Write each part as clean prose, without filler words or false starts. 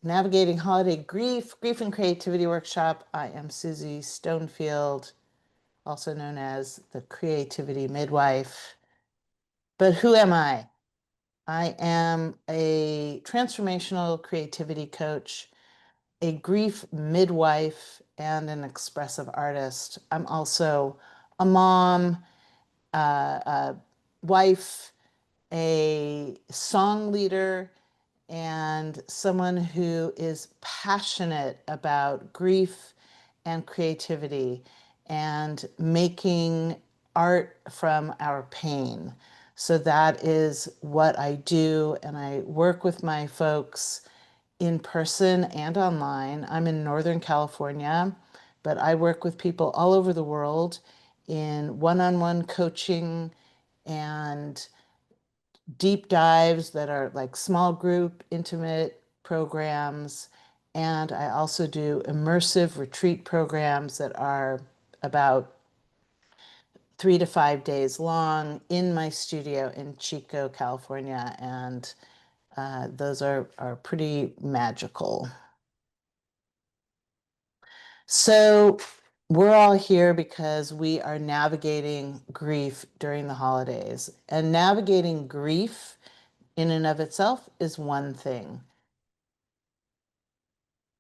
Navigating Holiday Grief, Grief and Creativity Workshop. I am Susie Stonefield, also known as the Creativity Midwife. But who am I? I am a transformational creativity coach, a grief midwife, and an expressive artist. I'm also a mom, a wife, a song leader, and someone who is passionate about grief and creativity and making art from our pain. So that is what I do, and I work with my folks in person and online. I'm in Northern California, but I work with people all over the world in one-on-one coaching and deep dives that are like small group, intimate programs. And I also do immersive retreat programs that are about 3 to 5 days long in my studio in Chico, California. And those are pretty magical. So we're all here because we are navigating grief during the holidays. And navigating grief in and of itself is one thing.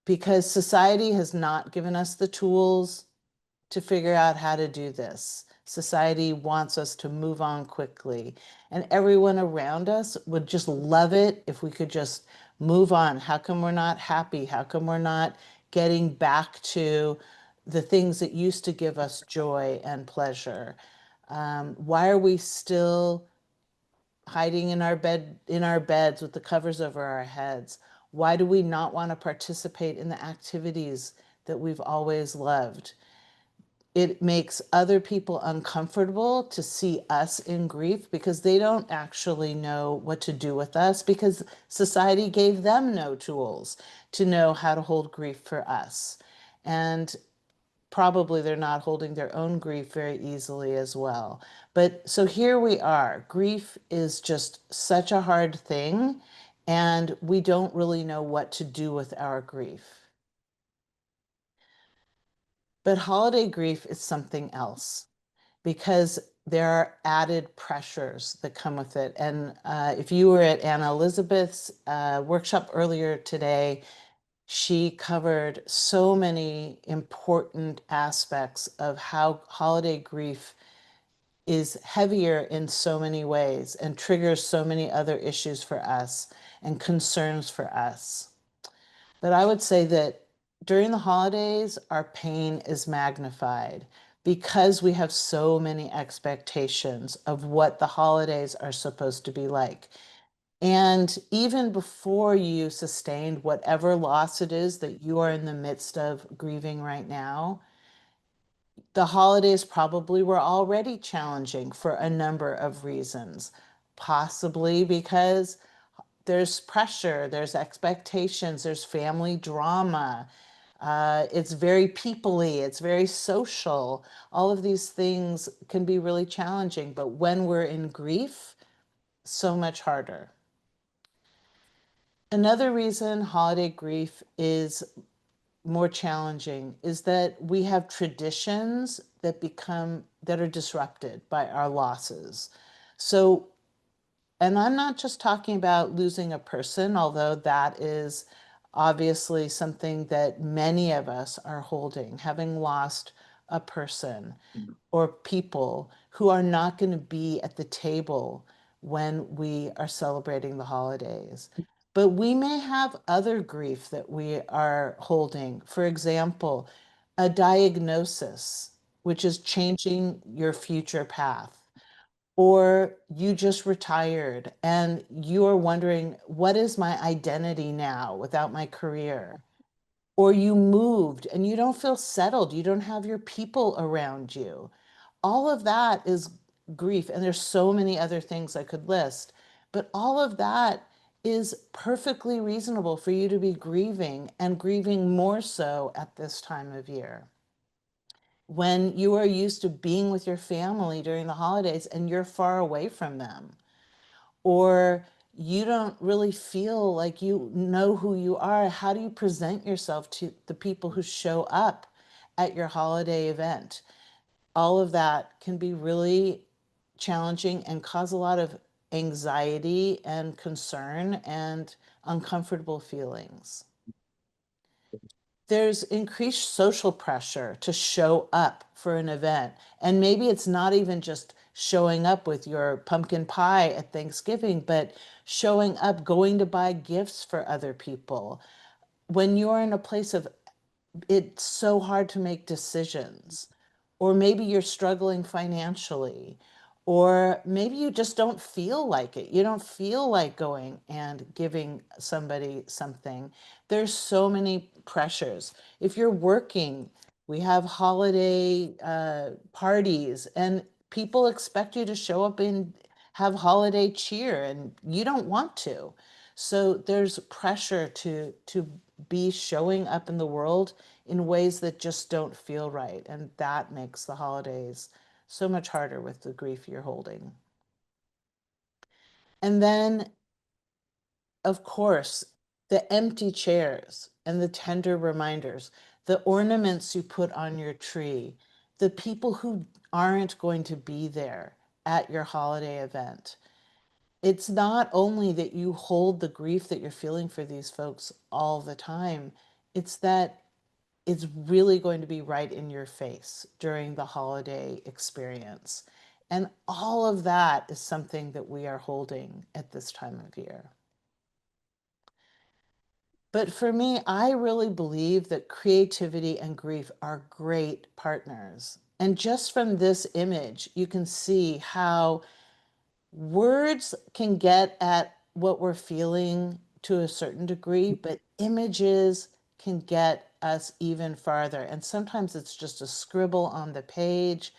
Because society has not given us the tools to figure out how to do this. Society wants us to move on quickly, and everyone around us would just love it if we could just move on. How come we're not happy? How come we're not getting back to the things that used to give us joy and pleasure? Why are we still hiding in our beds with the covers over our heads? Why do we not want to participate in the activities that we've always loved? It makes other people uncomfortable to see us in grief because they don't actually know what to do with us because society gave them no tools to know how to hold grief for us. And probably they're not holding their own grief very easily as well. But so here we are. Grief is just such a hard thing, and we don't really know what to do with our grief. But holiday grief is something else because there are added pressures that come with it. And if you were at Anna Elizabeth's workshop earlier today, she covered so many important aspects of how holiday grief is heavier in so many ways and triggers so many other issues for us and concerns for us. But I would say that during the holidays, our pain is magnified because we have so many expectations of what the holidays are supposed to be like. And even before you sustained whatever loss it is that you are in the midst of grieving right now, the holidays probably were already challenging for a number of reasons. Possibly because there's pressure, there's expectations, there's family drama. It's very peoply, it's very social. All of these things can be really challenging, but when we're in grief, so much harder. Another reason holiday grief is more challenging is that we have traditions that are disrupted by our losses. So, and I'm not just talking about losing a person, although that is obviously something that many of us are holding, having lost a person or people who are not going to be at the table when we are celebrating the holidays. But we may have other grief that we are holding. For example, a diagnosis, which is changing your future path. Or you just retired and you are wondering, what is my identity now without my career? Or you moved and you don't feel settled, you don't have your people around you. All of that is grief. And there's so many other things I could list, but all of that is perfectly reasonable for you to be grieving and grieving more so at this time of year. When you are used to being with your family during the holidays and you're far away from them, or you don't really feel like you know who you are. How do you present yourself to the people who show up at your holiday event? All of that can be really challenging and cause a lot of anxiety and concern and uncomfortable feelings. There's increased social pressure to show up for an event. And maybe it's not even just showing up with your pumpkin pie at Thanksgiving, but showing up, going to buy gifts for other people. When you're in a place of it's so hard to make decisions, or maybe you're struggling financially, or maybe you just don't feel like it. You don't feel like going and giving somebody something. There's so many pressures. If you're working, we have holiday parties, and people expect you to show up and have holiday cheer, and you don't want to. So there's pressure to be showing up in the world in ways that just don't feel right. And that makes the holidays so much harder with the grief you're holding. And then, of course, the empty chairs and the tender reminders, the ornaments you put on your tree, the people who aren't going to be there at your holiday event. It's not only that you hold the grief that you're feeling for these folks all the time, it's that it's really going to be right in your face during the holiday experience. And all of that is something that we are holding at this time of year. But for me, I really believe that creativity and grief are great partners. And just from this image, you can see how words can get at what we're feeling to a certain degree, but images can get us even farther. And sometimes it's just a scribble on the page,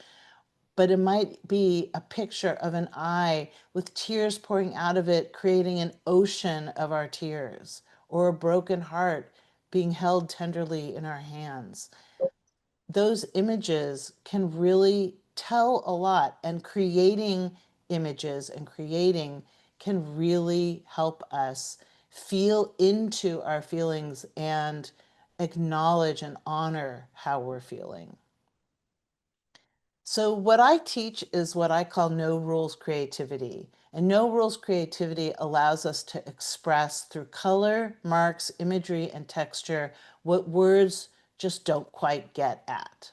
but it might be a picture of an eye with tears pouring out of it, creating an ocean of our tears, or a broken heart being held tenderly in our hands. Those images can really tell a lot, and creating images and creating can really help us feel into our feelings and acknowledge and honor how we're feeling. So what I teach is what I call no rules creativity. And no rules creativity allows us to express through color, marks, imagery, and texture what words just don't quite get at.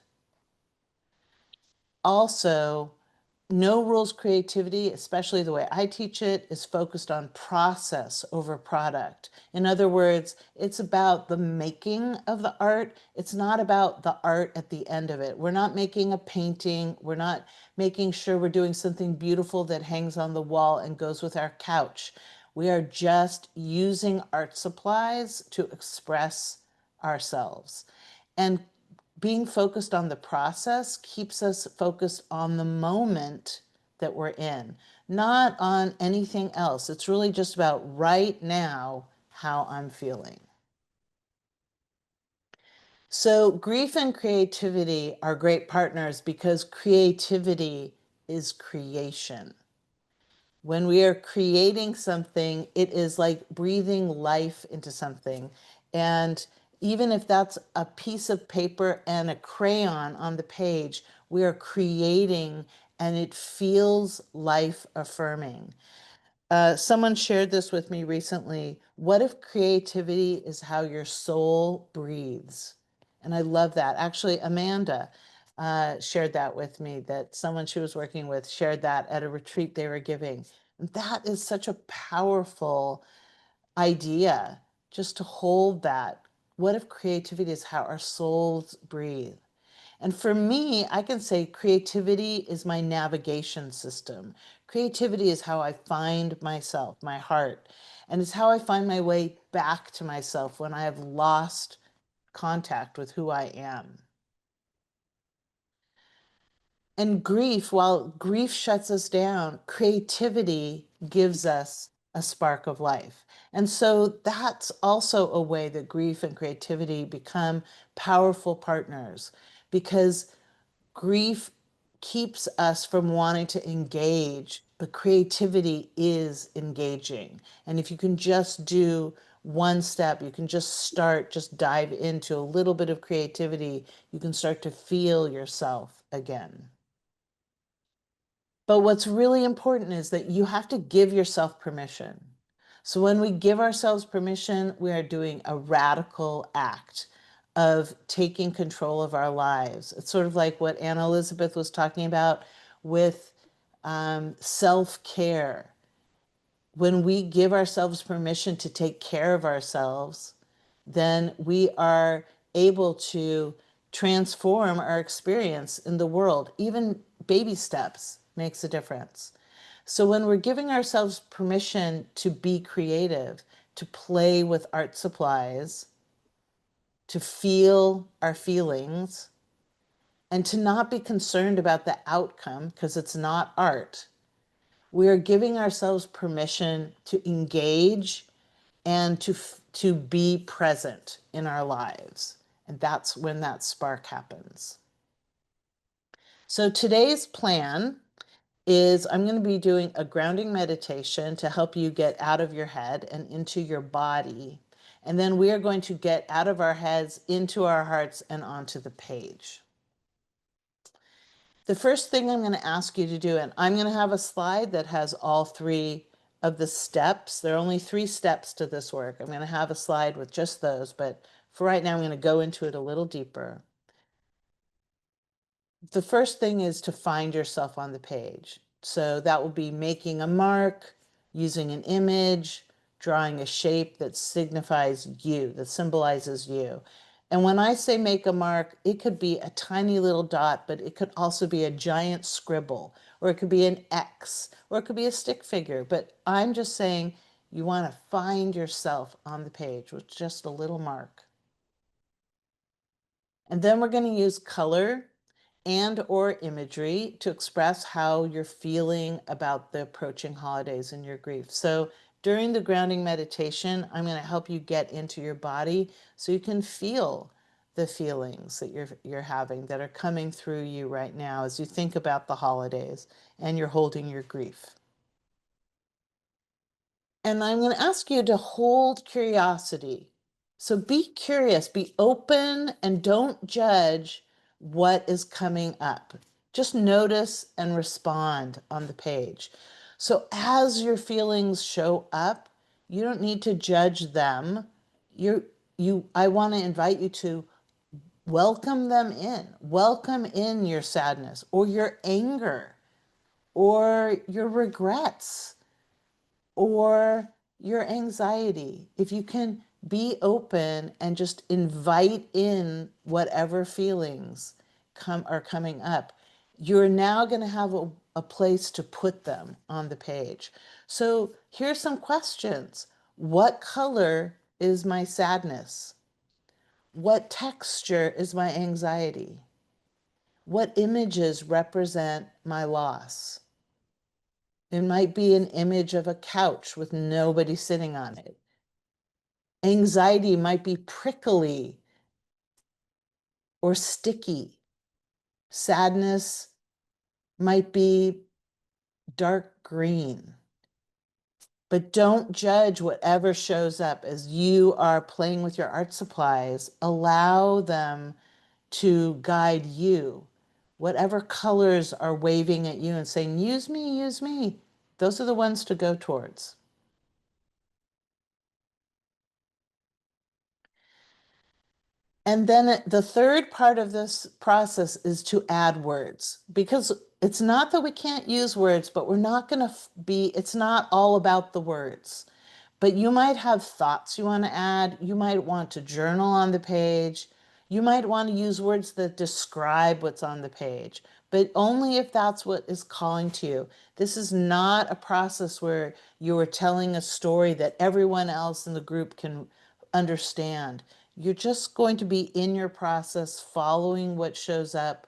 Also, no rules creativity, especially the way I teach it, is focused on process over product. In other words, it's about the making of the art. It's not about the art at the end of it. We're not making a painting. We're not making sure we're doing something beautiful that hangs on the wall and goes with our couch. We are just using art supplies to express ourselves. And being focused on the process keeps us focused on the moment that we're in, not on anything else. It's really just about right now how I'm feeling. So, grief and creativity are great partners because creativity is creation. When we are creating something, it is like breathing life into something. And even if that's a piece of paper and a crayon on the page, we are creating and it feels life affirming. Someone shared this with me recently. What if creativity is how your soul breathes? And I love that. Actually, Amanda shared that with me, that someone she was working with shared that at a retreat they were giving. And that is such a powerful idea, just to hold that. What if creativity is how our souls breathe? And for me, I can say creativity is my navigation system. Creativity is how I find myself, my heart, and it's how I find my way back to myself when I have lost contact with who I am. And grief, while grief shuts us down, creativity gives us a spark of life. And so that's also a way that grief and creativity become powerful partners, because grief keeps us from wanting to engage, but creativity is engaging. And if you can just do one step, you can just start, just dive into a little bit of creativity, you can start to feel yourself again. But what's really important is that you have to give yourself permission. So when we give ourselves permission, we are doing a radical act of taking control of our lives. It's sort of like what Anna Elizabeth was talking about with self-care. When we give ourselves permission to take care of ourselves, then we are able to transform our experience in the world. Even baby steps makes a difference. So when we're giving ourselves permission to be creative, to play with art supplies, to feel our feelings, and to not be concerned about the outcome because it's not art, we are giving ourselves permission to engage and to be present in our lives. And that's when that spark happens. So today's plan is I'm going to be doing a grounding meditation to help you get out of your head and into your body. And then we are going to get out of our heads into our hearts and onto the page. The first thing I'm going to ask you to do, and I'm going to have a slide that has all three of the steps. There are only 3 steps to this work. I'm going to have a slide with just those, but for right now, I'm going to go into it a little deeper. The first thing is to find yourself on the page. So that will be making a mark, using an image, drawing a shape that signifies you, that symbolizes you. And when I say make a mark, it could be a tiny little dot, but it could also be a giant scribble, or it could be an X, or it could be a stick figure. But I'm just saying you want to find yourself on the page with just a little mark. And then we're going to use color and or imagery to express how you're feeling about the approaching holidays and your grief. So during the grounding meditation, I'm going to help you get into your body so you can feel the feelings that you're having that are coming through you right now as you think about the holidays and you're holding your grief. And I'm going to ask you to hold curiosity. So be curious, be open, and don't judge what is coming up. Just notice and respond on the page. So as your feelings show up, you don't need to judge them. I want to invite you to welcome them in. Welcome in your sadness or your anger or your regrets or your anxiety. If you can be open and just invite in whatever feelings are coming up, you're now going to have a place to put them on the page. So here's some questions. What color is my sadness? What texture is my anxiety? What images represent my loss? It might be an image of a couch with nobody sitting on it. Anxiety might be prickly or sticky. Sadness might be dark green. But don't judge whatever shows up as you are playing with your art supplies. Allow them to guide you. Whatever colors are waving at you and saying, use me, use me. Those are the ones to go towards. And then the third part of this process is to add words, because it's not that we can't use words, but we're not going to it's not all about the words. But you might have thoughts you want to add. You might want to journal on the page. You might want to use words that describe what's on the page, but only if that's what is calling to you. This is not a process where you are telling a story that everyone else in the group can understand. You're just going to be in your process, following what shows up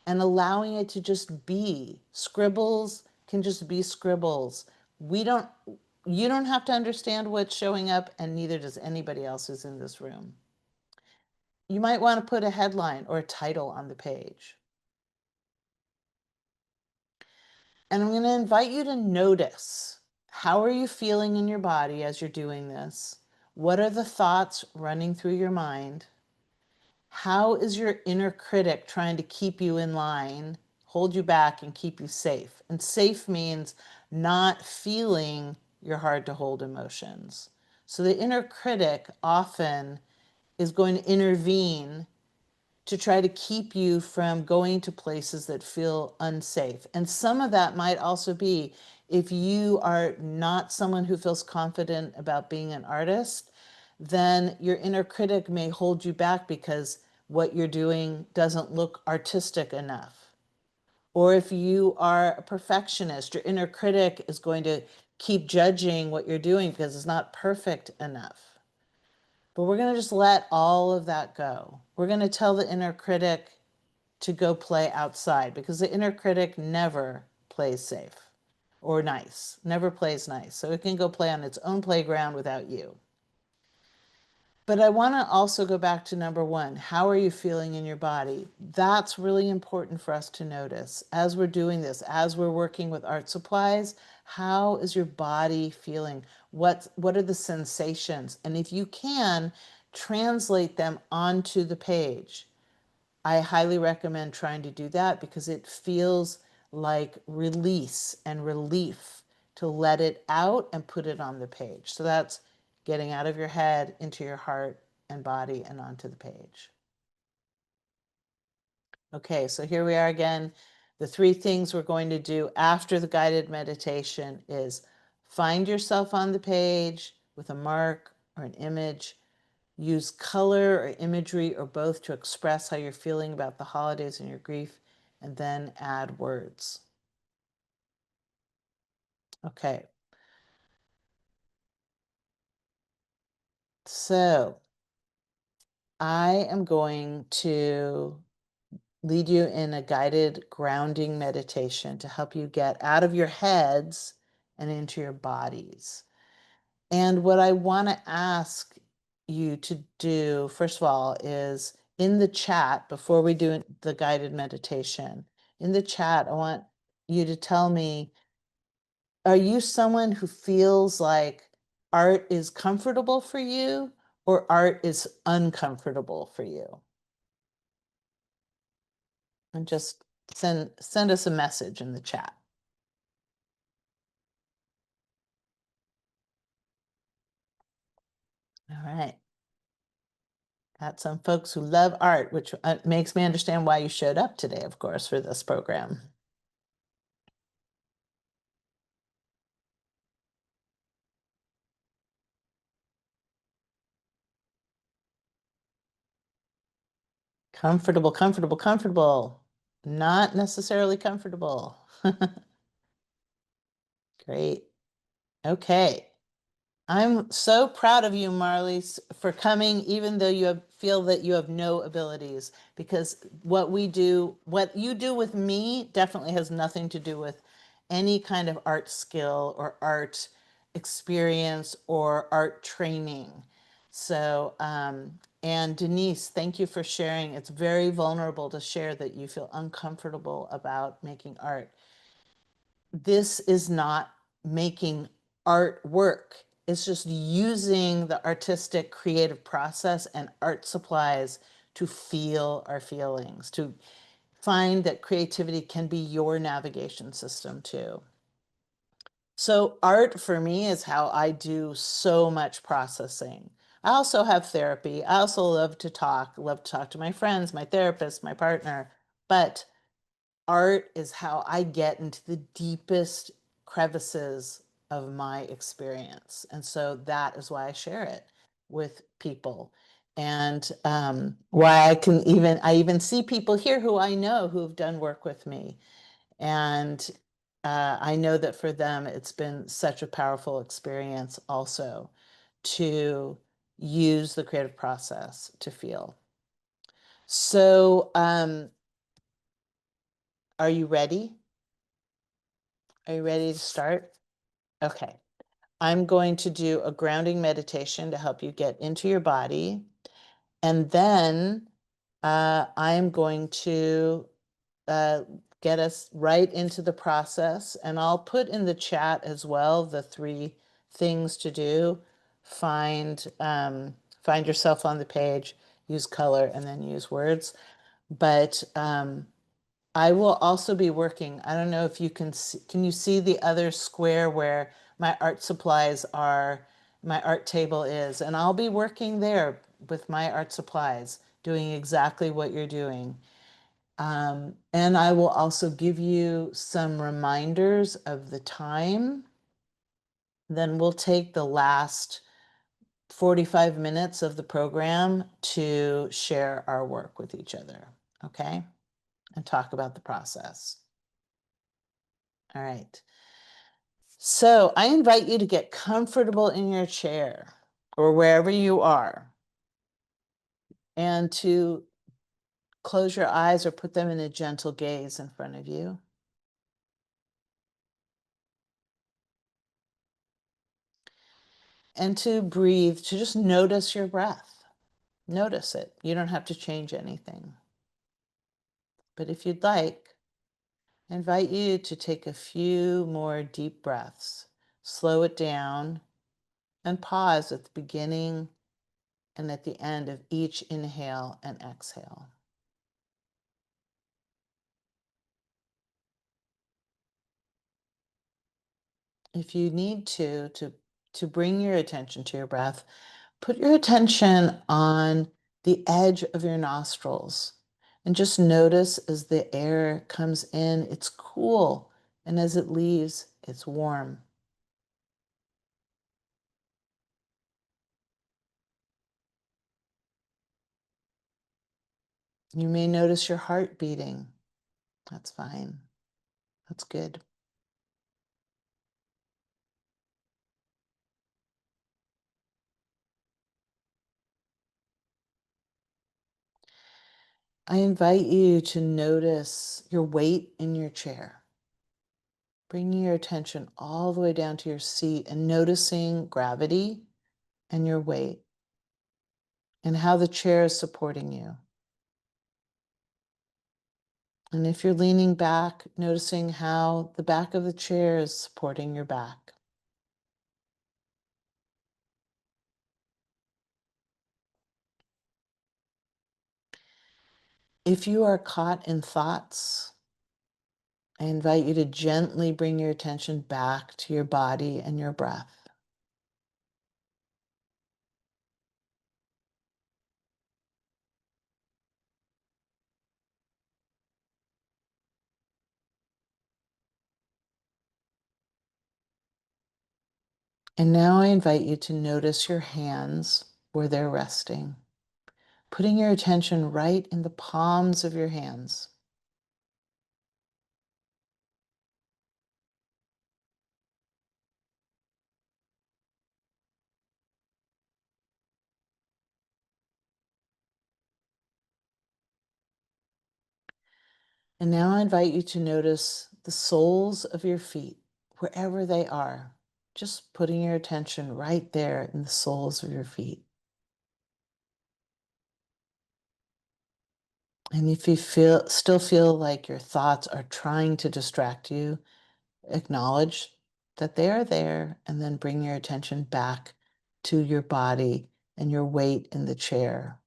and allowing it to just be. Scribbles can just be scribbles. You don't have to understand what's showing up, and neither does anybody else who's in this room. You might want to put a headline or a title on the page. And I'm going to invite you to notice, how are you feeling in your body as you're doing this? What are the thoughts running through your mind? How is your inner critic trying to keep you in line, hold you back, and keep you safe? And safe means not feeling your hard to hold emotions. So the inner critic often is going to intervene to try to keep you from going to places that feel unsafe. And some of that might also be, if you are not someone who feels confident about being an artist, then your inner critic may hold you back because what you're doing doesn't look artistic enough. Or if you are a perfectionist, your inner critic is going to keep judging what you're doing because it's not perfect enough. But we're going to just let all of that go. We're going to tell the inner critic to go play outside, because the inner critic never plays safe or nice, never plays nice. So it can go play on its own playground without you. But I want to also go back to number one. How are you feeling in your body? That's really important for us to notice as we're doing this, as we're working with art supplies. How is your body feeling? What are the sensations? And if you can, translate them onto the page. I highly recommend trying to do that because it feels like release and relief to let it out and put it on the page. So that's getting out of your head into your heart and body and onto the page. Okay, so here we are again. The three things we're going to do after the guided meditation is find yourself on the page with a mark or an image. Use color or imagery or both to express how you're feeling about the holidays and your grief, and then add words. Okay, so I am going to lead you in a guided grounding meditation to help you get out of your heads and into your bodies. And what I want to ask you to do, first of all, is in the chat, before we do the guided meditation, in the chat, I want you to tell me, are you someone who feels like art is comfortable for you or art is uncomfortable for you? And just send us a message in the chat. All right. Got some folks who love art, which makes me understand why you showed up today, of course, for this program. Comfortable, comfortable, comfortable. Not necessarily comfortable. Great. Okay. I'm so proud of you, Marley, for coming, even though feel that you have no abilities, because what you do with me definitely has nothing to do with any kind of art skill or art experience or art training. So, and Denise, thank you for sharing. It's very vulnerable to share that you feel uncomfortable about making art. This is not making art work. It's just using the artistic creative process and art supplies to feel our feelings, to find that creativity can be your navigation system too. So art for me is how I do so much processing. I also have therapy. I also love to talk to my friends, my therapist, my partner, but art is how I get into the deepest crevices of my experience. And so that is why I share it with people. And why I even see people here who I know who've done work with me. And I know that for them, it's been such a powerful experience also to use the creative process to feel. So, are you ready? Are you ready to start? Okay. I'm going to do a grounding meditation to help you get into your body. And then I'm going to get us right into the process. And I'll put in the chat as well the 3 things to do. Find yourself on the page, use color, and then use words. But I will also be working. I don't know if you can you see the other square where my art supplies are, my art table is, and I'll be working there with my art supplies, doing exactly what you're doing. And I will also give you some reminders of the time. Then we'll take the last 45 minutes of the program to share our work with each other, okay? And talk about the process. All right. So I invite you to get comfortable in your chair or wherever you are, and to close your eyes or put them in a gentle gaze in front of you. And to breathe, to just notice your breath. Notice it. You don't have to change anything. But if you'd like, I invite you to take a few more deep breaths. Slow it down and pause at the beginning and at the end of each inhale and exhale. If you need to bring your attention to your breath, put your attention on the edge of your nostrils and just notice as the air comes in, it's cool, and as it leaves, it's warm. You may notice your heart beating. That's fine. That's good. I invite you to notice your weight in your chair. Bringing your attention all the way down to your seat and noticing gravity and your weight and how the chair is supporting you. And if you're leaning back, noticing how the back of the chair is supporting your back. If you are caught in thoughts, I invite you to gently bring your attention back to your body and your breath. And now I invite you to notice your hands where they're resting, putting your attention right in the palms of your hands. And now I invite you to notice the soles of your feet, wherever they are, just putting your attention right there in the soles of your feet. And if you still feel like your thoughts are trying to distract you, acknowledge that they are there, and then bring your attention back to your body and your weight in the chair.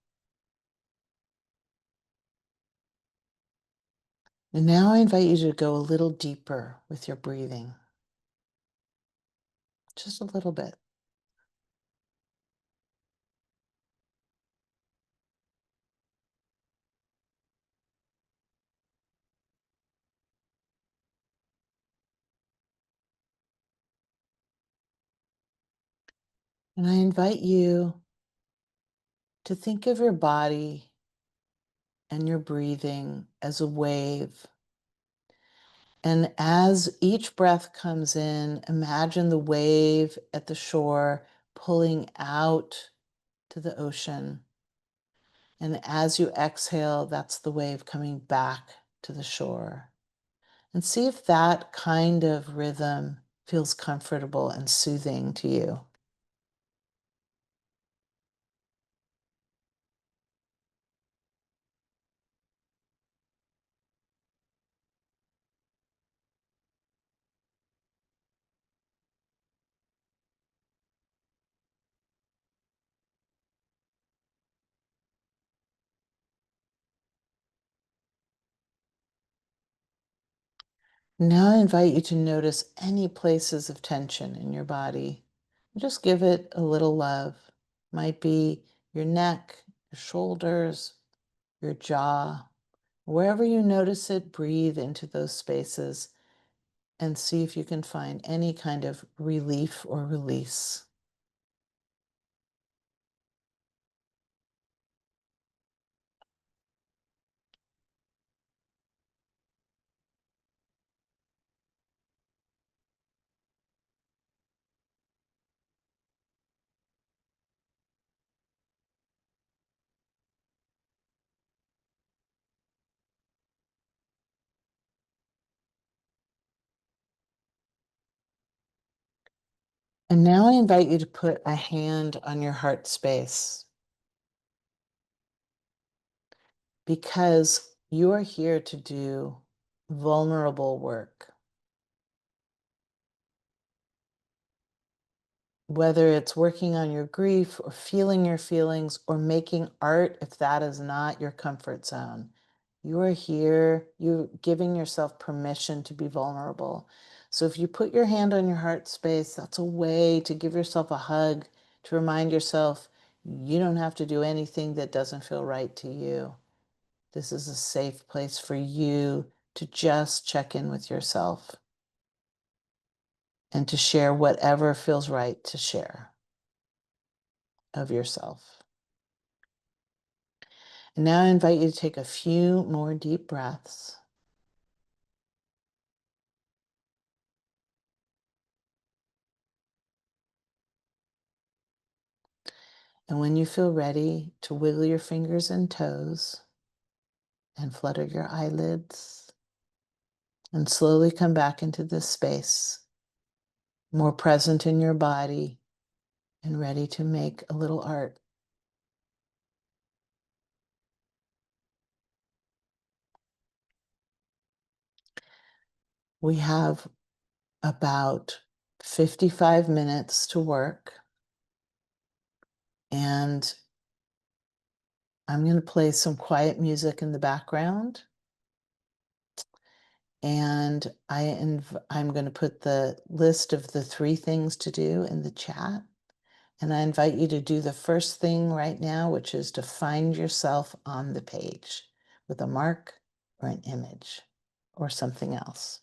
And now I invite you to go a little deeper with your breathing, just a little bit. And I invite you to think of your body and your breathing as a wave. And as each breath comes in, imagine the wave at the shore pulling out to the ocean. And as you exhale, that's the wave coming back to the shore. And see if that kind of rhythm feels comfortable and soothing to you. Now I invite you to notice any places of tension in your body. Just give it a little love. Might be your neck, your shoulders, your jaw. Wherever you notice it, breathe into those spaces and see if you can find any kind of relief or release. And now I invite you to put a hand on your heart space because you are here to do vulnerable work. Whether it's working on your grief or feeling your feelings or making art, if that is not your comfort zone, you are here, you're giving yourself permission to be vulnerable. So if you put your hand on your heart space, that's a way to give yourself a hug, to remind yourself you don't have to do anything that doesn't feel right to you. This is a safe place for you to just check in with yourself and to share whatever feels right to share of yourself. And now I invite you to take a few more deep breaths. And when you feel ready to wiggle your fingers and toes and flutter your eyelids and slowly come back into this space, more present in your body and ready to make a little art. We have about 55 minutes to work, and I'm going to play some quiet music in the background. And I'm going to put the list of the 3 things to do in the chat. And I invite you to do the first thing right now, which is to find yourself on the page with a mark or an image or something else.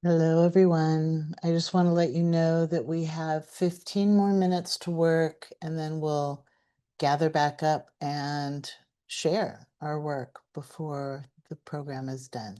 Hello, everyone. I just want to let you know that we have 15 more minutes to work, and then we'll gather back up and share our work before the program is done.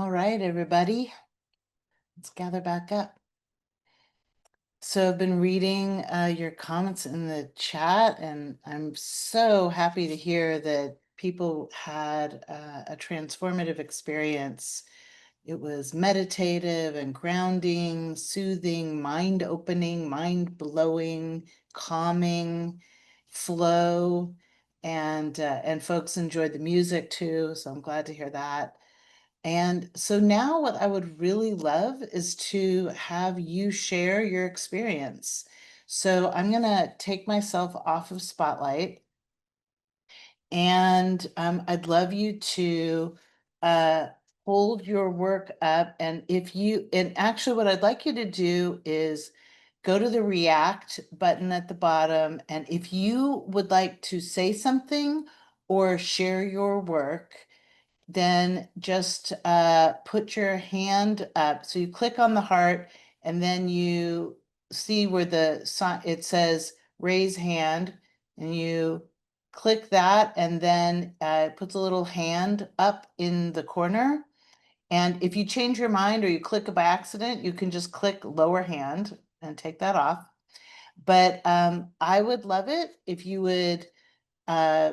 All right, everybody, let's gather back up. So I've been reading your comments in the chat, and I'm so happy to hear that people had a transformative experience. It was meditative and grounding, soothing, mind-opening, mind-blowing, calming, flow, and folks enjoyed the music too, so I'm glad to hear that. And so now what I would really love is to have you share your experience. So I'm going to take myself off of Spotlight, and I'd love you to uh, hold your work up. And actually what I'd like you to do is go to the React button at the bottom. And if you would like to say something or share your work, then just put your hand up. So you click on the heart, and then you see where the sign, it says raise hand, and you click that, and then it puts a little hand up in the corner. And if you change your mind or you click it by accident, you can just click lower hand and take that off. But I would love it if you would uh,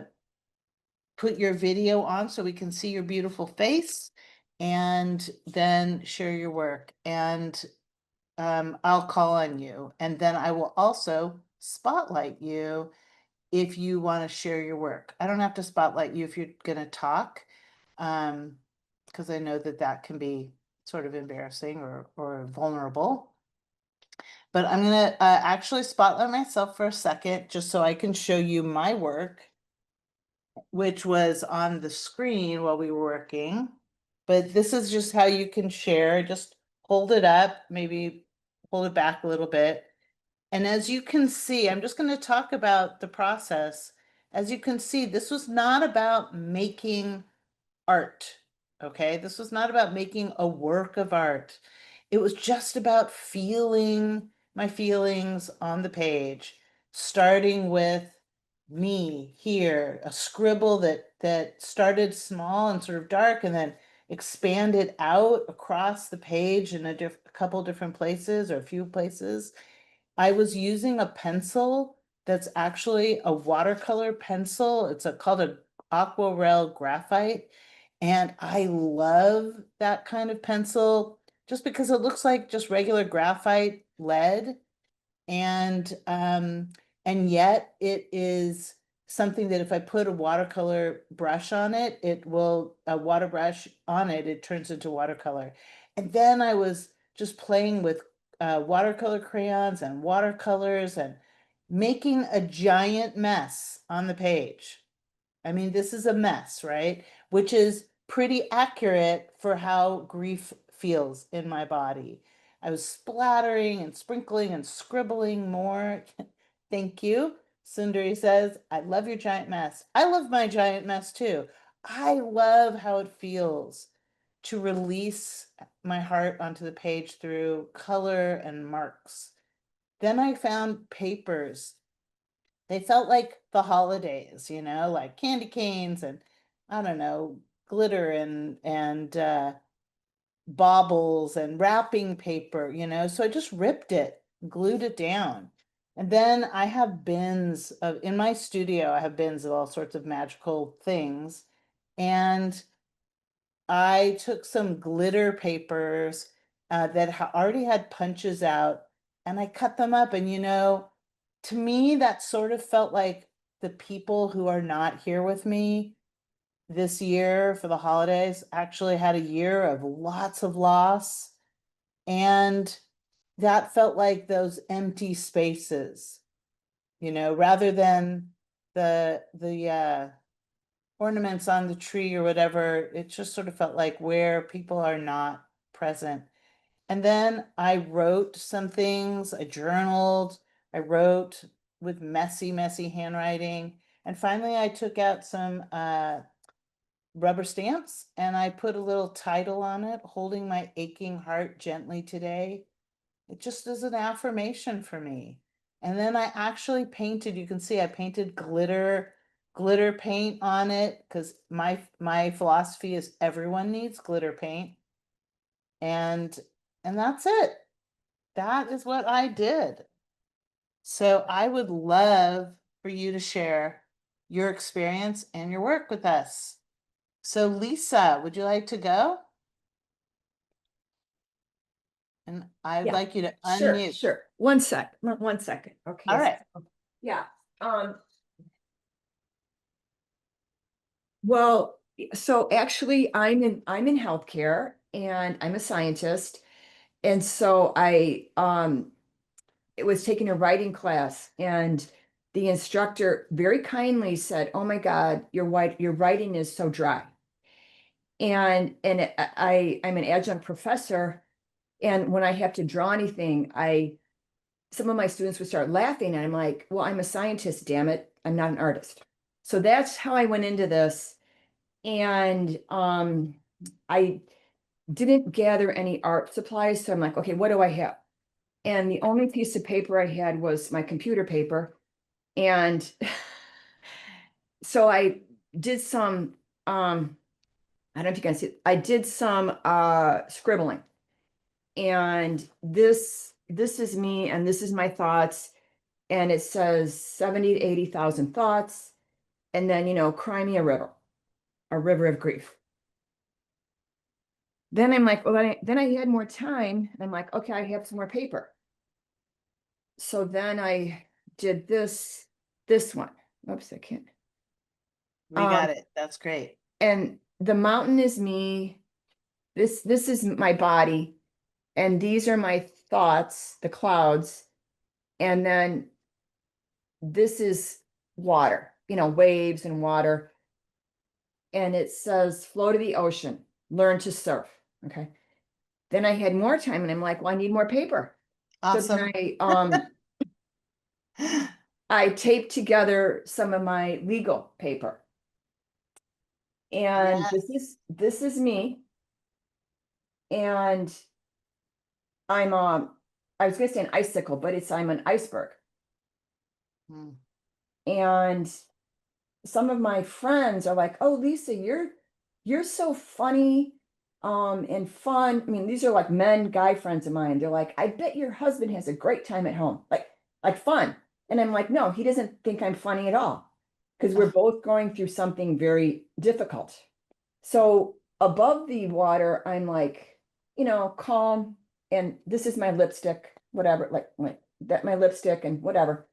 put your video on so we can see your beautiful face, and then share your work. And I'll call on you. And then I will also spotlight you if you want to share your work. I don't have to spotlight you if you're going to talk, because I know that that can be sort of embarrassing or vulnerable. But I'm going to actually spotlight myself for a second just so I can show you my work, which was on the screen while we were working. But this is just how you can share. Just hold it up, maybe hold it back a little bit. And as you can see, I'm just going to talk about the process. As you can see, this was not about making art. Okay, this was not about making a work of art. It was just about feeling my feelings on the page, starting with me here, a scribble that started small and sort of dark, and then expanded out across the page in a couple different places or a few places. I was using a pencil that's actually a watercolor pencil. It's called a aquarelle graphite. And I love that kind of pencil just because it looks like just regular graphite lead, and yet it is something that if I put a watercolor brush on it, a water brush on it, it turns into watercolor. And then I was just playing with watercolor crayons and watercolors and making a giant mess on the page. I mean, this is a mess, right? Which is pretty accurate for how grief feels in my body. I was splattering and sprinkling and scribbling more. Thank you. Sundari says, I love your giant mess. I love my giant mess too. I love how it feels to release my heart onto the page through color and marks. Then I found papers. They felt like the holidays, like candy canes and I don't know, glitter and baubles and wrapping paper, So I just ripped it, glued it down. And then I have bins in my studio, I have bins of all sorts of magical things. And I took some glitter papers that already had punches out, and I cut them up. And to me, that sort of felt like the people who are not here with me this year for the holidays actually had a year of lots of loss. And that felt like those empty spaces, rather than the ornaments on the tree or whatever. It just sort of felt like where people are not present. And then I wrote some things, I journaled, I wrote with messy, messy handwriting. And finally, I took out some rubber stamps and I put a little title on it, holding my aching heart gently today. It just is an affirmation for me. And then I actually painted, you can see I painted glitter paint on it because my philosophy is everyone needs glitter paint. And that's it. That is what I did. So I would love for you to share your experience and your work with us. So Lisa, would you like to go? And I'd Yeah, like you to sure, unmute. sure. One second. All Okay. right. Yeah. Um, well, so actually I'm in healthcare and I'm a scientist. And so I it was taking a writing class and the instructor very kindly said, "Oh my God, your writing is so dry." And I'm an adjunct professor, and when I have to draw anything, I some of my students would start laughing, and I'm like, well, I'm a scientist, damn it. I'm not an artist. So that's how I went into this. And I didn't gather any art supplies. So I'm like, okay, what do I have? And the only piece of paper I had was my computer paper. And so I did some, I don't know if you can see it. I did some scribbling. And this is me, and this is my thoughts. And it says 70 to 80,000 thoughts. And then, cry me a river of grief. Then I'm like, well, then I had more time. And I'm like, okay, I have some more paper. So then I did this one. Oops, I can't. We got it. That's great. And the mountain is me. This is my body. And these are my thoughts, the clouds. And then this is water, waves and water. And it says, flow to the ocean, learn to surf. Okay. Then I had more time and I'm like, well, I need more paper. So then Awesome. I taped together some of my legal paper. And Yeah. this is me. And I'm I was gonna say an icicle, but I'm an iceberg. Mm. And some of my friends are like, "Oh, Lisa, you're so funny and fun." I mean, these are like guy friends of mine. They're like, "I bet your husband has a great time at home." Like fun. And I'm like, "No, he doesn't think I'm funny at all." Because we're both going through something very difficult. So above the water, I'm like, calm, and this is my lipstick, whatever, like that my lipstick and whatever.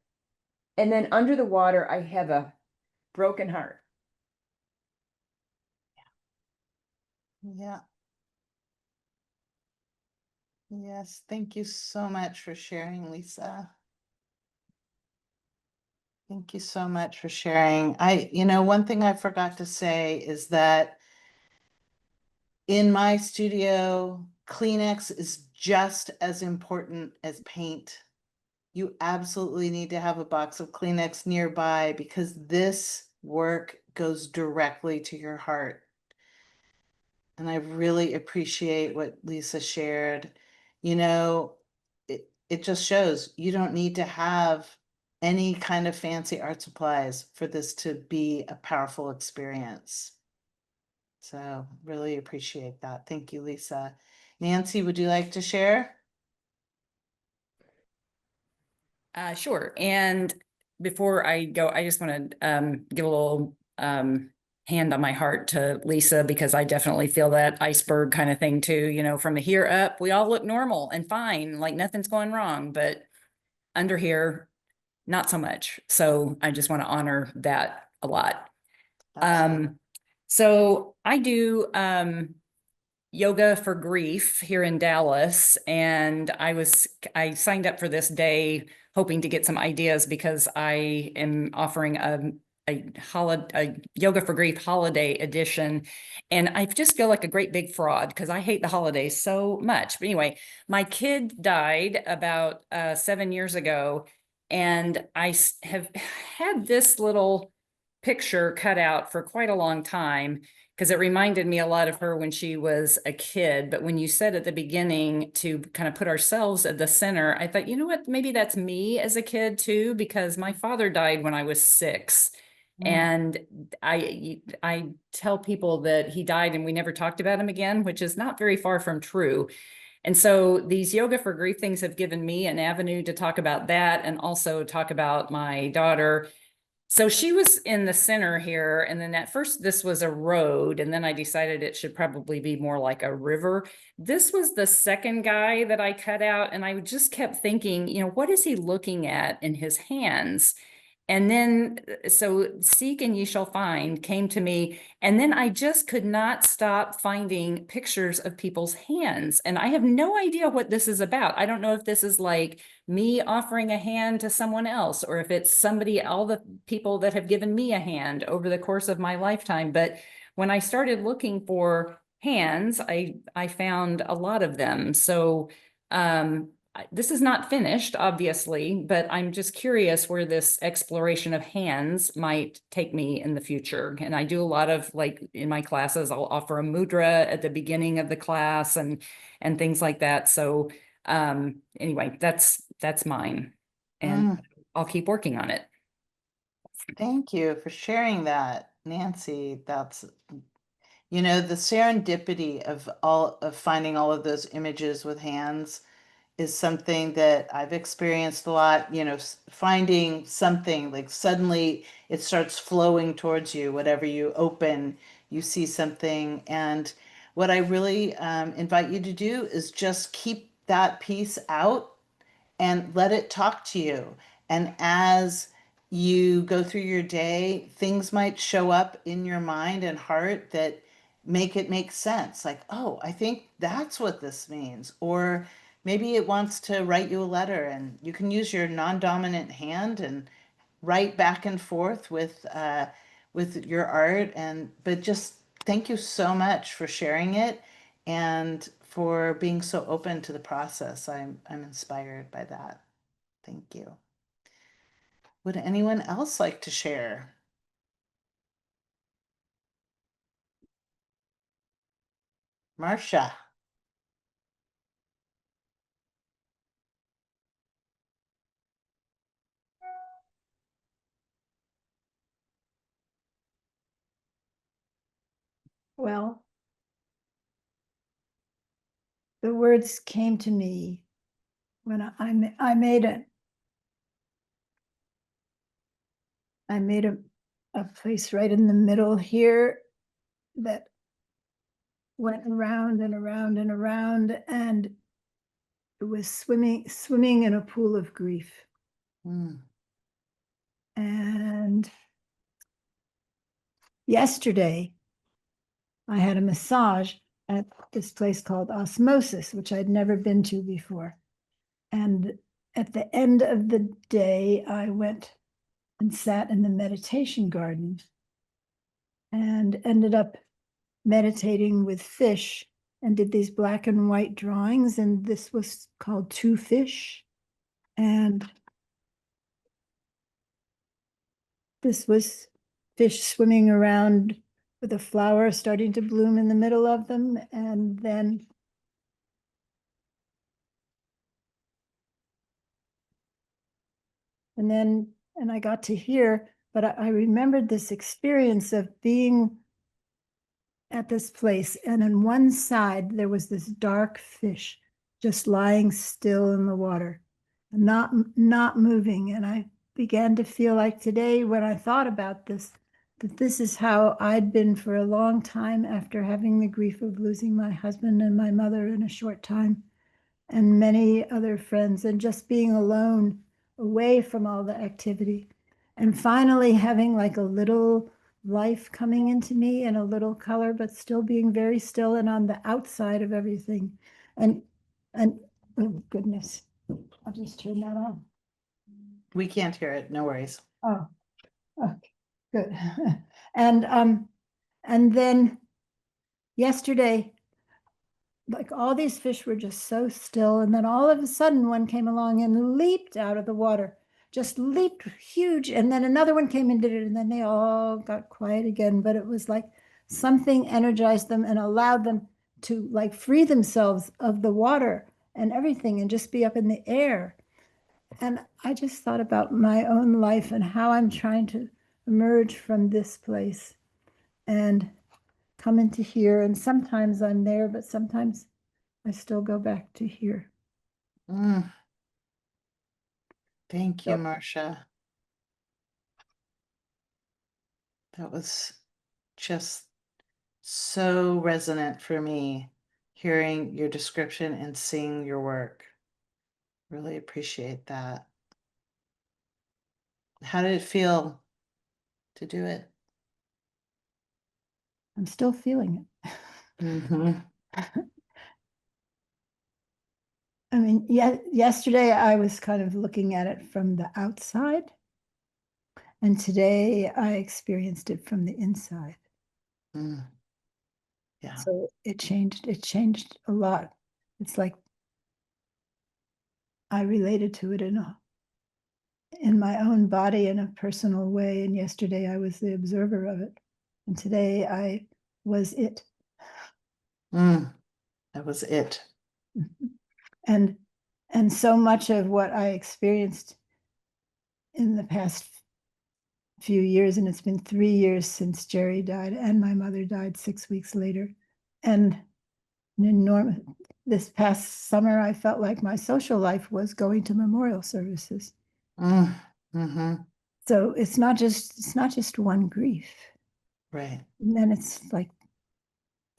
And then under the water, I have a broken heart. Yeah. Yes. Thank you so much for sharing, Lisa. Thank you so much for sharing. One thing I forgot to say is that in my studio, Kleenex is just as important as paint. You absolutely need to have a box of Kleenex nearby because this work goes directly to your heart. And I really appreciate what Lisa shared. You know, it just shows you don't need to have any kind of fancy art supplies for this to be a powerful experience. So really appreciate that. Thank you, Lisa. Nancy, would you like to share? Sure. And before I go, I just want to give a little hand on my heart to Lisa, because I definitely feel that iceberg kind of thing too. From the here up, we all look normal and fine, like nothing's going wrong, but under here, not so much. So I just want to honor that a lot. Absolutely. So I do yoga for grief here in Dallas, and I signed up for this day hoping to get some ideas because I am offering a yoga for grief holiday edition, and I just feel like a great big fraud because I hate the holidays so much. But anyway, my kid died about 7 years ago, and have had this little picture cut out for quite a long time because it reminded me a lot of her when she was a kid. But when you said at the beginning to kind of put ourselves at the center, I thought, you know what, maybe that's me as a kid too, because my father died when I was 6. And I tell people that he died and we never talked about him again, which is not very far from true. And so these yoga for grief things have given me an avenue to talk about that and also talk about my daughter. So she was in the center here. And then at first this was a road. And then I decided it should probably be more like a river. This was the second guy that I cut out. And I just kept thinking, you know, what is he looking at in his hands? And then, so Seek and Ye Shall Find came to me. And then I just could not stop finding pictures of people's hands. And I have no idea what this is about. I don't know if this is like me offering a hand to someone else, or if it's somebody, all the people that have given me a hand over the course of my lifetime. But when I started looking for hands, I found a lot of them. So, this is not finished, obviously, but I'm just curious where this exploration of hands might take me in the future. And I do a lot of, like, in my classes, I'll offer a mudra at the beginning of the class and things like that. So anyway, that's mine. And I'll keep working on it. Thank you for sharing that, Nancy. That's, you know, the serendipity of finding all of those images with hands is something that I've experienced a lot, you know, finding something like suddenly it starts flowing towards you, whatever you open, you see something. And what I really invite you to do is just keep that piece out and let it talk to you. And as you go through your day, things might show up in your mind and heart that make it make sense. Like, oh, I think that's what this means. Or maybe it wants to write you a letter, and you can use your non-dominant hand and write back and forth with your art. And but just thank you so much for sharing it and for being so open to the process. I'm inspired by that. Thank you. Would anyone else like to share? Marcia. Well, the words came to me when I made a place right in the middle here that went around and around and around, and it was swimming in a pool of grief. Mm. And yesterday I had a massage at this place called Osmosis, which I'd never been to before. And at the end of the day, I went and sat in the meditation garden and ended up meditating with fish and did these black and white drawings. And this was called Two Fish. And this was fish swimming around with a flower starting to bloom in the middle of them. And then I got to hear, but I remembered this experience of being at this place, and on one side there was this dark fish just lying still in the water, not moving. And I began to feel like today, when I thought about this, that this is how I'd been for a long time after having the grief of losing my husband and my mother in a short time, and many other friends, and just being alone, away from all the activity, and finally having like a little life coming into me and a little color, but still being very still and on the outside of everything. And oh goodness, I'll just turn that on. We can't hear it. No worries. Oh, okay, good. And then yesterday, like all these fish were just so still, and then all of a sudden one came along and leaped out of the water, just leaped huge, and then another one came and did it, and then they all got quiet again. But it was like something energized them and allowed them to like free themselves of the water and everything and just be up in the air. And I just thought about my own life and how I'm trying to emerge from this place and come into here. And sometimes I'm there, but sometimes I still go back to here. Mm. Thank you, So- Marcia. That was just so resonant for me, hearing your description and seeing your work. Really appreciate that. How did it feel to do it? I'm still feeling it. Mm-hmm. I mean, yesterday I was kind of looking at it from the outside, and today I experienced it from the inside. Mm. Yeah. So it changed a lot. It's like I related to it in my own body in a personal way. And yesterday I was the observer of it. And today I was it. That was it. And so much of what I experienced in the past few years, and it's been 3 years since Jerry died, and my mother died 6 weeks later. And an enormous, this past summer, I felt like my social life was going to memorial services. Mm-hmm. So it's not just one grief. Right. And then it's like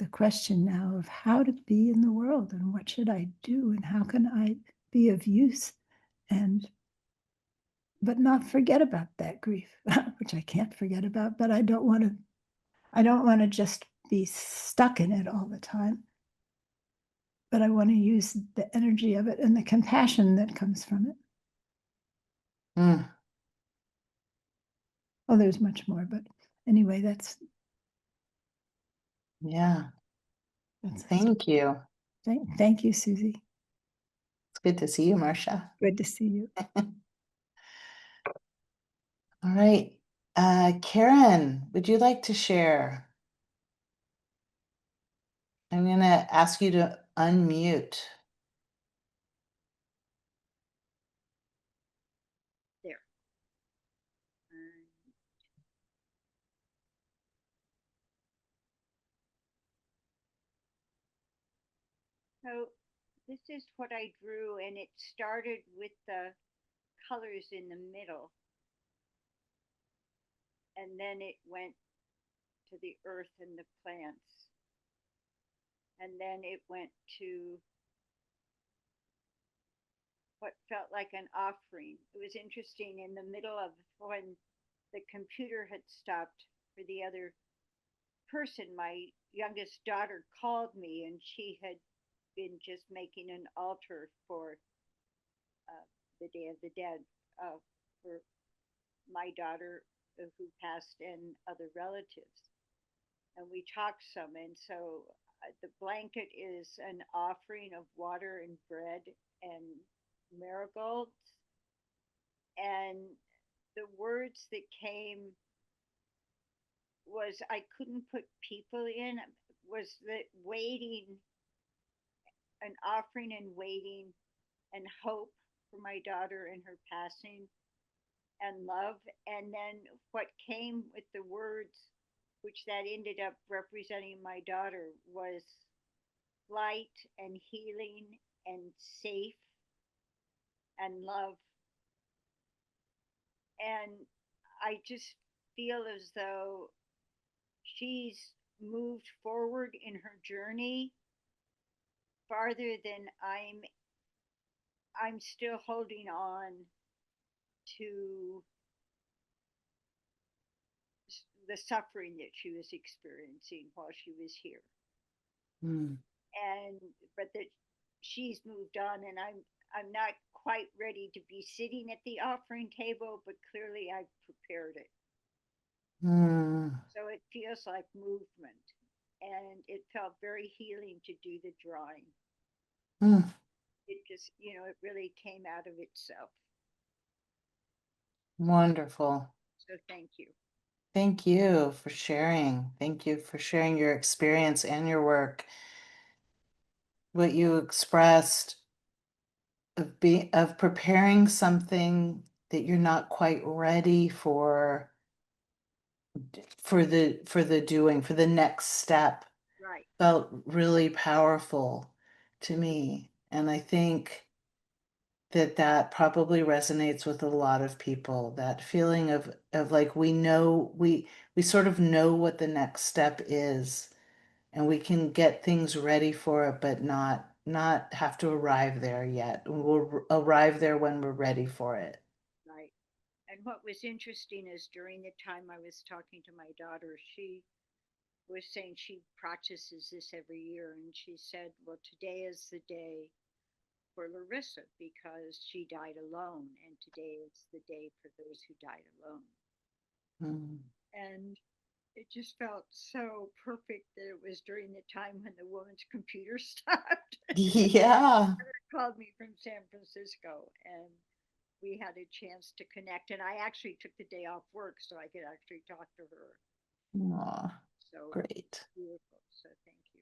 the question now of how to be in the world and what should I do and how can I be of use, and but not forget about that grief, which I can't forget about, but I don't want to just be stuck in it all the time. But I want to use the energy of it and the compassion that comes from it. Mm. Oh, there's much more, but anyway, Yeah. that's Thank you. thank you, Susie. It's good to see you, Marcia. Good to see you. All right. Karen, would you like to share? I'm going to ask you to unmute. There. So this is what I drew, and it started with the colors in the middle, and then it went to the earth and the plants, and then it went to what felt like an offering. It was interesting in the middle of when the computer had stopped for the other person. My youngest daughter called me, and she had been just making an altar for the Day of the Dead for my daughter who passed and other relatives. And we talked some. And so the blanket is an offering of water and bread and marigolds. And the words that came was I couldn't put people in, was the waiting, an offering and waiting and hope for my daughter and her passing and love. And then what came with the words, which that ended up representing my daughter, was light and healing and safe and love. And I just feel as though she's moved forward in her journey farther than I'm still holding on to the suffering that she was experiencing while she was here. Mm. And but that she's moved on, and I'm not quite ready to be sitting at the offering table, but clearly I've prepared it. Mm. So it feels like movement, and it felt very healing to do the drawing. Mm. It just, it really came out of itself. Wonderful. So thank you. Thank you for sharing. Thank you for sharing your experience and your work. What you expressed of preparing something that you're not quite ready for for the doing, for the next step, Right. felt really powerful to me. And I think that probably resonates with a lot of people, that feeling of like we sort of know what the next step is, and we can get things ready for it, but not have to arrive there yet. We'll arrive there when we're ready for it. Right. And what was interesting is during the time I was talking to my daughter, she was saying she practices this every year. And she said, well, today is the day for Larissa because she died alone. And today is the day for those who died alone. Mm. And it just felt so perfect that it was during the time when the woman's computer stopped. Yeah. Called me from San Francisco and we had a chance to connect. And I actually took the day off work so I could actually talk to her. Aw, So great. beautiful. So thank you.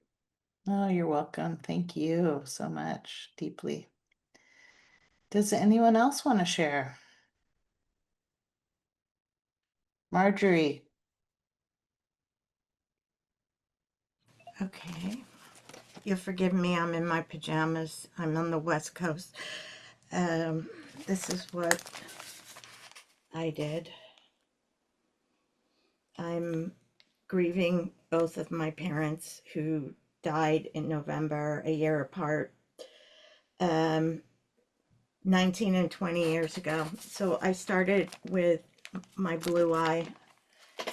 Oh, you're welcome. Thank you so much, deeply. Does anyone else want to share? Marjorie. Okay. You'll forgive me, I'm in my pajamas. I'm on the West Coast. This is what I did. I'm grieving both of my parents who died in November, a year apart, 19 and 20 years ago. So I started with my blue eye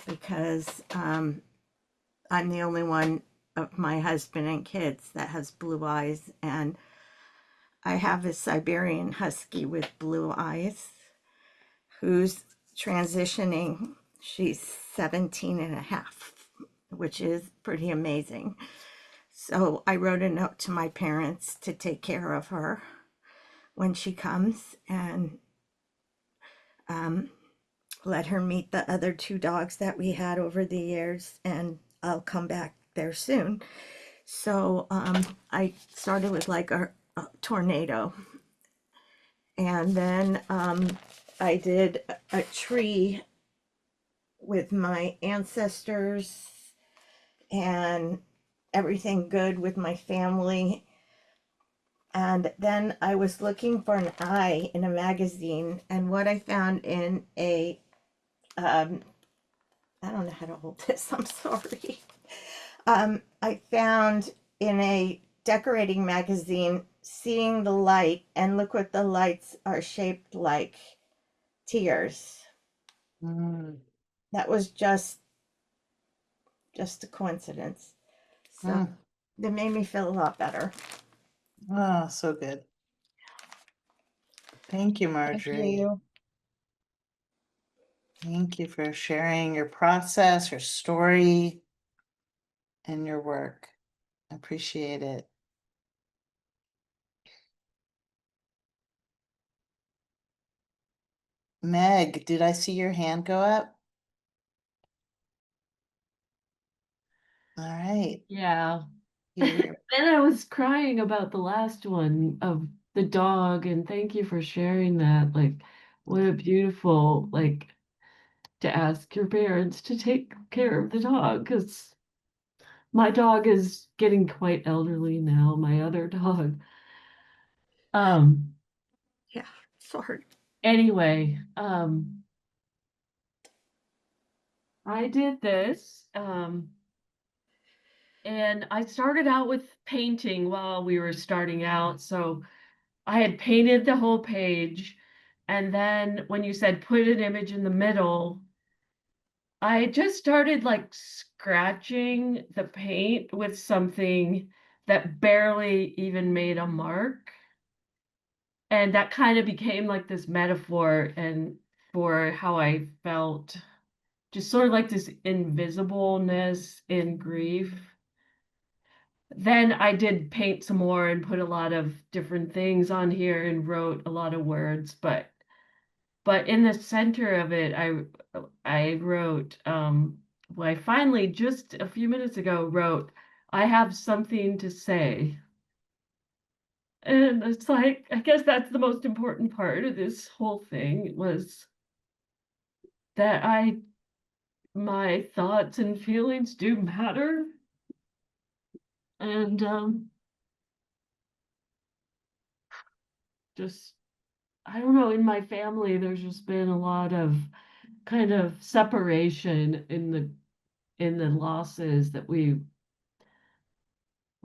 because I'm the only one of my husband and kids that has blue eyes, and I have a Siberian Husky with blue eyes who's transitioning. She's 17 and a half, which is pretty amazing. So I wrote a note to my parents to take care of her when she comes and let her meet the other two dogs that we had over the years, and I'll come back there soon. So I started with like a tornado. And then I did a tree with my ancestors and everything good with my family. And then I was looking for an eye in a magazine, and what I found in a, I don't know how to hold this, I'm sorry. I found in a decorating magazine, Seeing the Light, and look what the lights are shaped like, tears. Mm. That was just a coincidence. So Mm. that made me feel a lot better. Oh, so good. Thank you, Thank Marjorie. you. Thank you for sharing your process, your story, and your work. I appreciate it. Meg, did I see your hand go up? All right. Yeah. You're Then I was crying about the last one of the dog, and thank you for sharing that. Like, what a beautiful, like, to ask your parents to take care of the dog, because my dog is getting quite elderly now, my other dog. Um, Yeah, sorry. anyway, I did this, and I started out with painting while we were starting out, so I had painted the whole page, and then when you said put an image in the middle, I just started like scratching the paint with something that barely even made a mark. And that kind of became like this metaphor and for how I felt, just sort of like this invisibleness in grief. Then I did paint some more and put a lot of different things on here and wrote a lot of words, but in the center of it, I wrote, well, I finally just a few minutes ago wrote, I have something to say. And it's like, I guess that's the most important part of this whole thing was that my thoughts and feelings do matter. And just, I don't know, in my family, there's just been a lot of kind of separation in the losses that we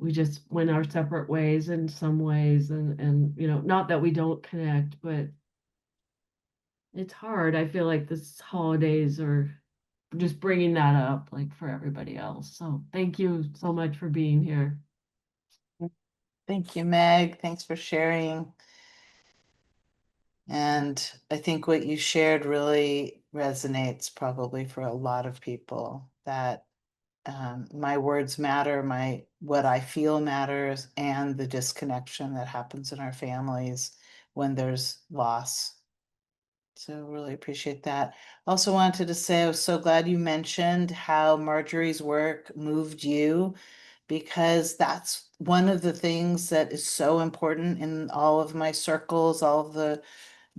just went our separate ways in some ways, and you know, not that we don't connect, but it's hard. I feel like this holidays are just bringing that up, like, for everybody else. So thank you so much for being here. Thank you, Meg. Thanks for sharing. And I think what you shared really resonates probably for a lot of people, that my words matter, what I feel matters, and the disconnection that happens in our families when there's loss. So really appreciate that. Also wanted to say I was so glad you mentioned how Marjorie's work moved you, because that's one of the things that is so important in all of my circles, all of the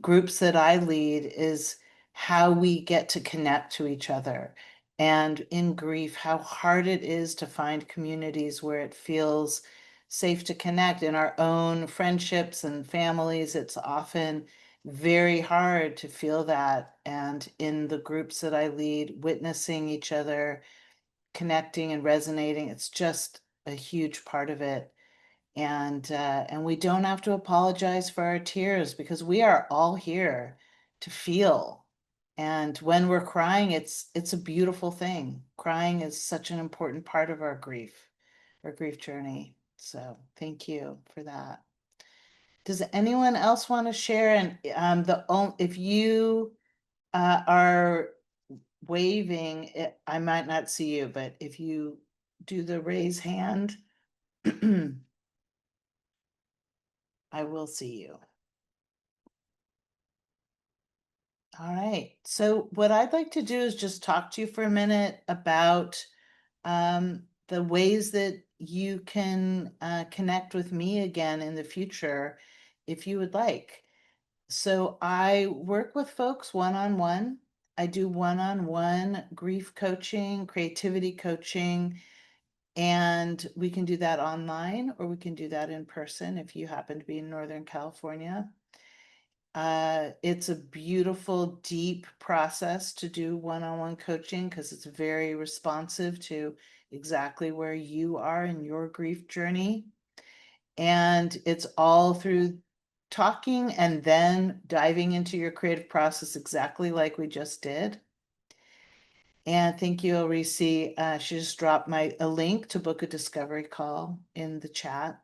groups that I lead, is how we get to connect to each other. And in grief, how hard it is to find communities where it feels safe to connect. In our own friendships and families, it's often very hard to feel that. And in the groups that I lead, witnessing each other, connecting and resonating, it's just a huge part of it. And we don't have to apologize for our tears, because we are all here to feel. And when we're crying, it's a beautiful thing. Crying is such an important part of our grief journey. So thank you for that. Does anyone else want to share? And if you are waving, I might not see you, but if you do the raise hand, I will see you. All right. So what I'd like to do is just talk to you for a minute about the ways that you can connect with me again in the future, if you would like. So I work with folks one-on-one. I do one-on-one grief coaching, creativity coaching, and we can do that online, or we can do that in person if you happen to be in Northern California. It's a beautiful, deep process to do one-on-one coaching, because it's very responsive to exactly where you are in your grief journey. And it's all through talking and then diving into your creative process, exactly like we just did. And thank you, Elrisi. She just dropped a link to book a discovery call in the chat.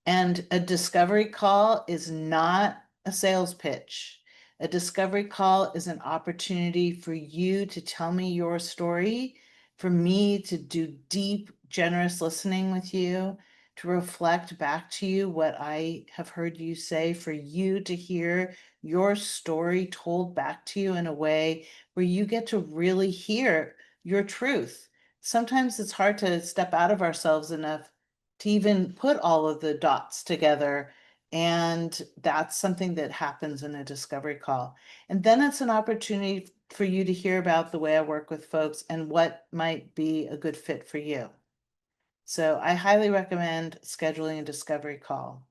And a discovery call is not a sales pitch. A discovery call is an opportunity for you to tell me your story, for me to do deep, generous listening with you, to reflect back to you what I have heard you say, for you to hear your story told back to you in a way where you get to really hear your truth. Sometimes it's hard to step out of ourselves enough to even put all of the dots together. And that's something that happens in a discovery call. And then it's an opportunity for you to hear about the way I work with folks and what might be a good fit for you. So I highly recommend scheduling a discovery call.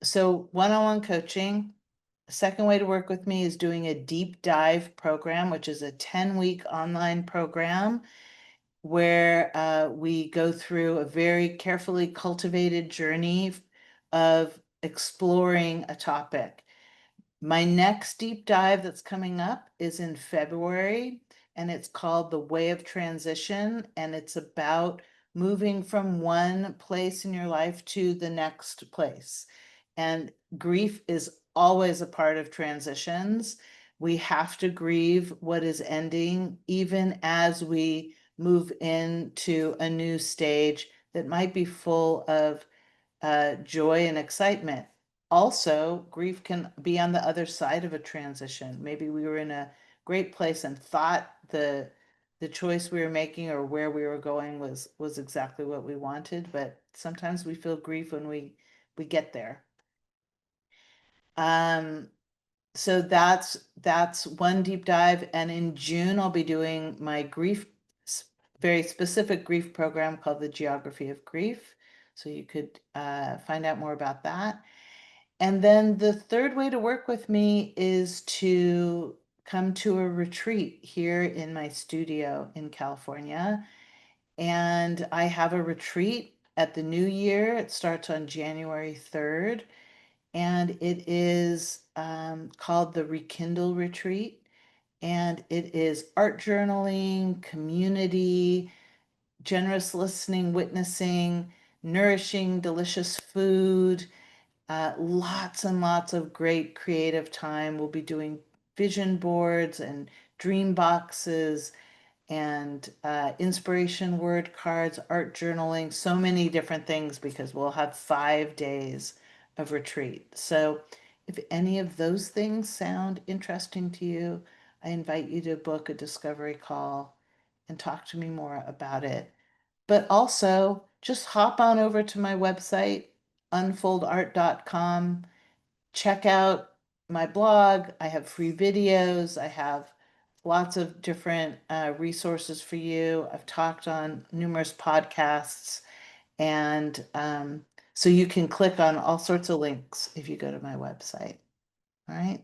So one-on-one coaching. The second way to work with me is doing a deep dive program, which is a 10-week online program where we go through a very carefully cultivated journey of exploring a topic. My next deep dive that's coming up is in February, and it's called The Way of Transition, and it's about moving from one place in your life to the next place. And grief is always a part of transitions. We have to grieve what is ending, even as we move into a new stage that might be full of joy and excitement. Also, grief can be on the other side of a transition. Maybe we were in a great place and thought the choice we were making or where we were going was exactly what we wanted, but sometimes we feel grief when we get there. So that's one deep dive. And in June, I'll be doing my very specific grief program called the Geography of Grief. So you could find out more about that. And then the third way to work with me is to come to a retreat here in my studio in California. And I have a retreat at the new year. It starts on January 3rd. And it is called the Rekindle Retreat. And it is art journaling, community, generous listening, witnessing, nourishing, delicious food, lots and lots of great creative time. We'll be doing vision boards and dream boxes and inspiration word cards, art journaling, so many different things because we'll have 5 days of retreat. So if any of those things sound interesting to you, I invite you to book a discovery call and talk to me more about it. But also just hop on over to my website, unfoldart.com. Check out my blog. I have free videos. I have lots of different resources for you. I've talked on numerous podcasts. And so you can click on all sorts of links if you go to my website. All right.